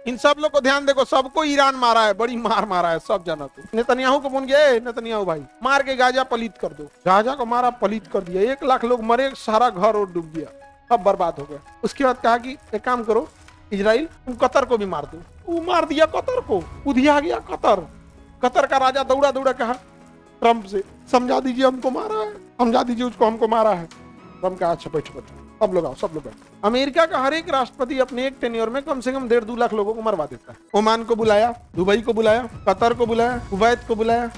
इन सब लोग को ध्यान देखो, सबको ईरान मारा है, बड़ी मार मारा है सब जना को। नेतन्याहू को फोन किया, नेतन्याहू भाई मार के गाजा पलीत कर दो। गाजा को मारा, पलीत कर दिया, 1 लाख लोग मरे, सारा घर और डूब गया, सब बर्बाद हो गया। उसके बाद कहा कि एक काम करो इजराइल, तुम कतर को भी मार दो। वो मार दिया कतर को, उधिया गया कतर। कतर का राजा दौड़ा दौड़ा कहा ट्रंप से, समझा दीजिए हमको मारा है, समझा दीजिए उसको हमको मारा है। ट्रंप कहा अच्छा बैठो बैठो, सब लोग आओ, सब लोग बैठो। अमेरिका का हर एक राष्ट्रपति अपने एक टेन्योर में कम से कम 1.5-2 लाख लोगों को मरवा देता है। ओमान को बुलाया, दुबई को बुलाया, कतर को बुलाया, कुवैत को बुलाया,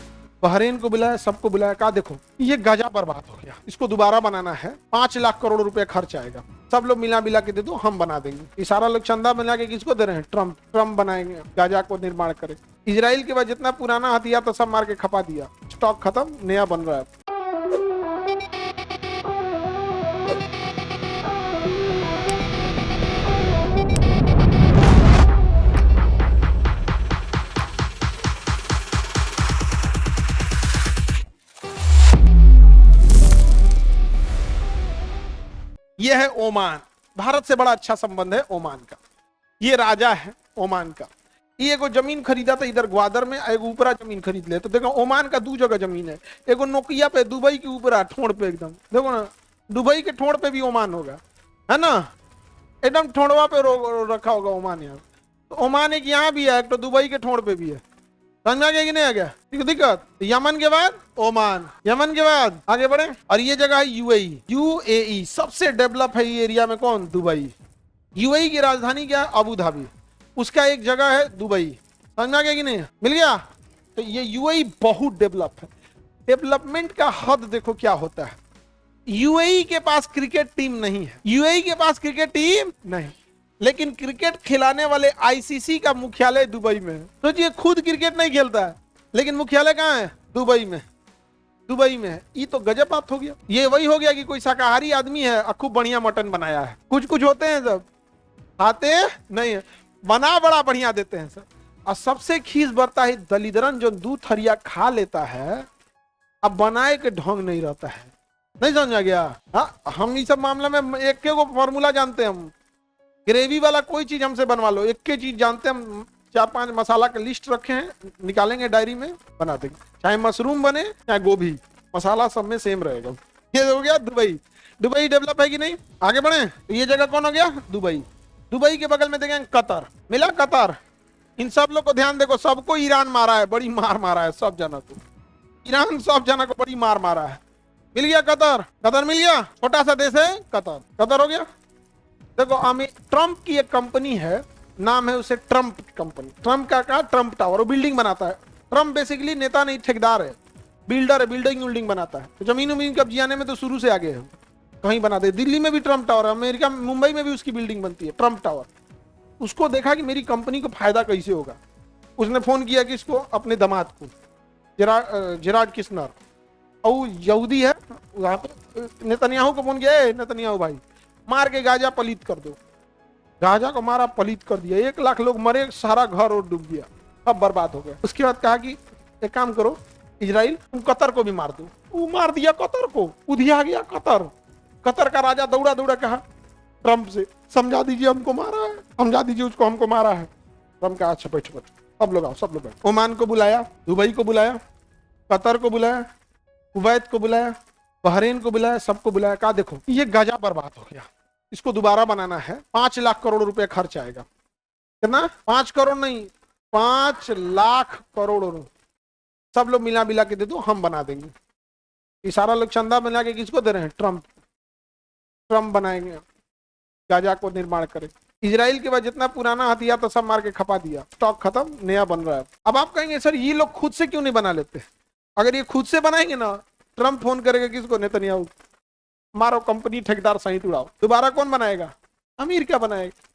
बहरीन को बुलाया, सबको बुलाया। कहा देखो ये गजा बर्बाद हो गया, इसको दोबारा बनाना है, 5 लाख करोड़ रुपए खर्च आएगा, सब लोग मिला मिला के दे दो, हम बना देंगे। ये सारा लोग चंदा मिला के किसको दे रहे हैं? ट्रंप। ट्रंप बनाएंगे, गाजा को निर्माण करे। इजराइल के बाद जितना पुराना हथियार था सब मार के खपा दिया, स्टॉक खत्म, नया बन रहा है। यह है ओमान, भारत से बड़ा अच्छा संबंध है ओमान का। ये राजा है ओमान का। ये एगो जमीन खरीदा था इधर ग्वादर में, एगो ऊपरा जमीन खरीद ले। तो देखो ओमान का 2 जगह जमीन है, एगो नोकिया पे, दुबई के ऊपरा ठोड़ पे एकदम, देखो ना दुबई के ठोड़ पे भी ओमान होगा, है ना, एकदम ठोड़वा पे रखा होगा ओमान। यहाँ तो ओमान एक यहाँ भी है, एक तो दुबई के ठोड़ पे भी है। समझ में आ गया कि नहीं आ गया? दिक्कत। यमन के बाद ओमान, यमन के बाद आगे बढ़े। और ये जगह है यूएई। यूएई सबसे डेवलप है ये एरिया में, कौन? दुबई। यूएई की राजधानी क्या है? Abu Dhabi. उसका एक जगह है दुबई। समझ में आ गया कि नहीं? मिल गया। तो ये यूएई बहुत डेवलप है। डेवलपमेंट का हद देखो क्या होता है। यूएई के पास क्रिकेट टीम नहीं है, यूएई के पास क्रिकेट टीम नहीं, लेकिन क्रिकेट खिलाने वाले आईसीसी का मुख्यालय दुबई में है। सोचिए खुद क्रिकेट नहीं खेलता है, लेकिन मुख्यालय कहाँ है? दुबई में। दुबई में है। ये तो गजब बात हो गया। ये वही हो गया कि कोई शाकाहारी आदमी है और खूब बढ़िया मटन बनाया है। कुछ कुछ होते हैं सब खाते नहीं है, बना बड़ा बढ़िया देते हैं सर। और सबसे खीस बढ़ता है दलिदरन जो दूध थरिया खा लेता है, अब बनाए के ढंग नहीं रहता है। नहीं समझा गया? हाँ, हम इस सब मामला में एक के को फॉर्मूला जानते हैं हम। ग्रेवी वाला कोई चीज हमसे बनवा लो, एक के चीज जानते हैं हम। 4-5 मसाला का लिस्ट रखे हैं, निकालेंगे डायरी में, बना देंगे। चाहे मशरूम बने चाहे गोभी, मसाला सब में सेम रहेगा। ये हो गया दुबई। दुबई डेवलप है कि नहीं? आगे बढ़े। तो ये जगह कौन हो गया? दुबई। दुबई के बगल में देखेंगे कतर। मिला कतर। इन सब लोग को ध्यान देखो, सबको ईरान मारा है, बड़ी मार मारा है सब जना को। ईरान सब जना को बड़ी मार मारा है। मिल गया कतर। कतर मिल गया, छोटा सा देश है कतर। कतर हो गया। देखो ट्रंप की एक कंपनी है, नाम है उसे ट्रंप कंपनी। ट्रंप का कहा? Trump tower. वो बिल्डिंग बनाता है। ट्रंप बेसिकली नेता नहीं, ठेकेदार है, बिल्डर है, बिल्डिंग बनाता है। तो जमीन उमीन कब्जियाने में तो शुरू से आगे है, कहीं बना दे। दिल्ली में भी ट्रंप टावर है, अमेरिका मुंबई में भी उसकी बिल्डिंग बनती है, ट्रंप टावर। उसको देखा कि मेरी कंपनी को फायदा कैसे होगा। उसने फोन किया कि इसको अपने दामाद को, जेराड किशनर, और यहूदी है वहां पे, नेतन्याहू को फोन किया, नेतन्याहू भाई मार के गाजा पलीत कर दो। गाजा को मारा, पलीत कर दिया, 1 लाख लोग मरे, सारा घर और डूब गया, सब बर्बाद हो गया। उसके बाद कहा कि एक काम करो इजराइल, तुम कतर को भी मार दो। वो मार दिया कतर को, उधिया गया कतर। कतर का राजा दौड़ा दौड़ा कहा ट्रंप से, समझा दीजिए हमको मारा है, समझा दीजिए उसको हमको मारा है। ट्रंप कहा अच्छा बैठो बैठो, सब लोग आओ, सब लोग बैठो। ओमान को बुलाया, दुबई को बुलाया, कतर को बुलाया, कुवैत को बुलाया, बहरीन को बुलाया, सबको बुलाया। कहा देखो ये गजा बर्बाद हो गया, इसको दोबारा बनाना है, 5 लाख करोड़ रुपए खर्च आएगा। कितना? 5 करोड़ नहीं, 5 लाख करोड़। सब लोग मिला मिला के दे दो, हम बना देंगे। ये सारा लोग चंदा मिला के किसको दे रहे हैं? ट्रंप। ट्रंप बनाएंगे, गाजा को निर्माण करे। इजराइल के बाद जितना पुराना हथियार था सब मार के खपा दिया, स्टॉक खत्म, नया बन रहा है। अब आप कहेंगे सर ये लोग खुद से क्यों नहीं बना लेते? अगर ये खुद से बनाएंगे ना, ट्रंप फोन करेगा किसको? नेतन्याहू, मारो कंपनी ठेकेदार सहित उड़ाओ। दोबारा कौन बनाएगा? अमेरिका बनाएगा।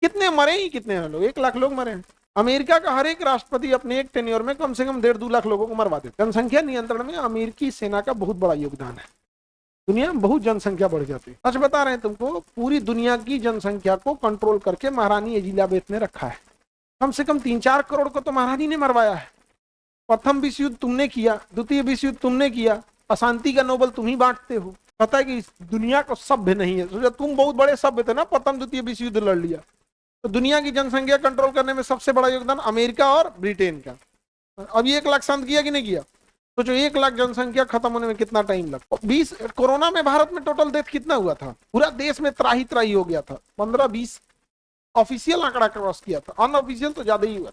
कितने मरे ही, कितने हैं लोग? 1 लाख लोग मरे हैं। अमेरिका का हर एक राष्ट्रपति अपने एक टेन्योर में कम से कम 1.5-2 लाख लोगों को मरवा देते। जनसंख्या नियंत्रण में अमेरिकी सेना का बहुत बड़ा योगदान है। दुनिया में बहुत जनसंख्या बढ़ जाती है। सच बता रहे हैं तुमको, पूरी दुनिया की जनसंख्या को कंट्रोल करके महारानी एलिजाबेथ ने रखा है। कम से कम 3-4 करोड़ को तो महारानी ने मरवाया है। प्रथम विश्व युद्ध तुमने किया, द्वितीय विश्व युद्ध तुमने किया, अशांति का नोबेल तुम ही बांटते हो। पता है कि इस दुनिया को सभ्य नहीं है। सोचा तुम बहुत बड़े सभ्य थे ना, प्रथम द्वितीय विश्व युद्ध लड़ लिया। तो दुनिया की जनसंख्या कंट्रोल करने में सबसे बड़ा योगदान अमेरिका और ब्रिटेन का। अब ये 1 लाख शांत किया कि नहीं किया? तो जो 1 लाख जनसंख्या खत्म होने में कितना टाइम लगा? 20 कोरोना में भारत में टोटल डेथ कितना हुआ था? पूरा देश में त्राही त्राही हो गया था। 15-20 ऑफिशियल आंकड़ा क्रॉस किया था, अनऑफिशियल तो ज्यादा ही हुआ था।